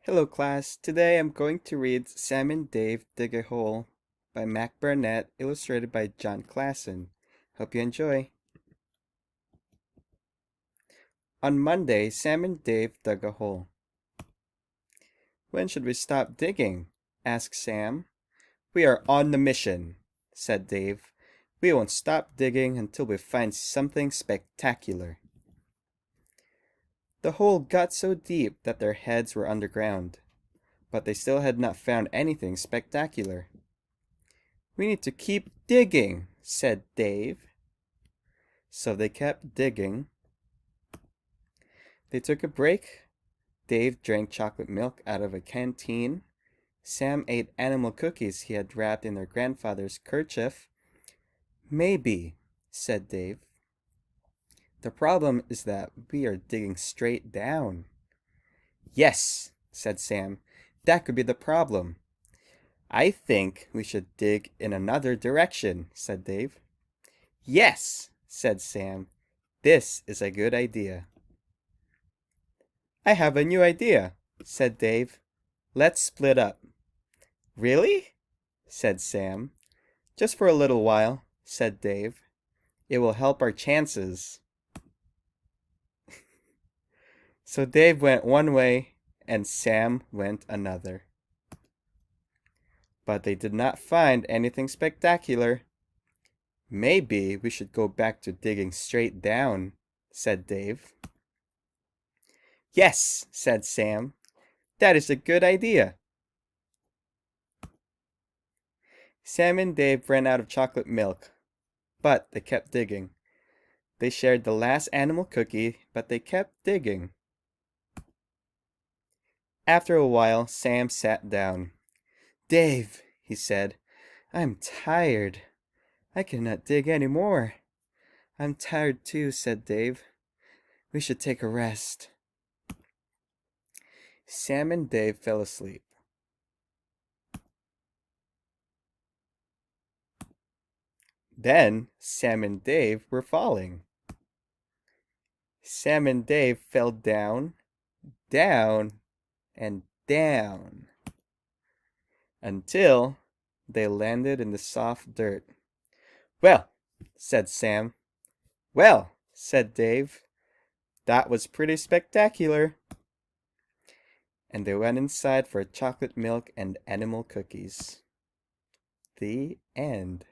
Hello class, today I'm going to read Sam and Dave Dig a Hole by Mac Barnett, illustrated by John Klassen. Hope you enjoy. On Monday, Sam and Dave dug a hole. When should we stop digging? Asked Sam. We are on the mission, said Dave. We won't stop digging until we find something spectacular. The hole got so deep that their heads were underground, but they still had not found anything spectacular. We need to keep digging, said Dave. So they kept digging. They took a break. Dave drank chocolate milk out of a canteen. Sam ate animal cookies he had wrapped in their grandfather's kerchief. Maybe, said Dave. The problem is that we are digging straight down. Yes, said Sam. That could be the problem. I think we should dig in another direction, said Dave. Yes, said Sam. This is a good idea. I have a new idea, said Dave. Let's split up. Really? Said Sam. Just for a little while, said Dave. It will help our chances. So Dave went one way and Sam went another. But they did not find anything spectacular. Maybe we should go back to digging straight down, said Dave. Yes, said Sam. That is a good idea. Sam and Dave ran out of chocolate milk, but they kept digging. They shared the last animal cookie, but they kept digging. After a while, Sam sat down. Dave, he said, I'm tired. I cannot dig any more. I'm tired too, said Dave. We should take a rest. Sam and Dave fell asleep. Then Sam and Dave were falling. Sam and Dave fell down, down, and down until they landed in the soft dirt. Well, said Sam. Well, said Dave. That was pretty spectacular. And they went inside for chocolate milk and animal cookies. The end.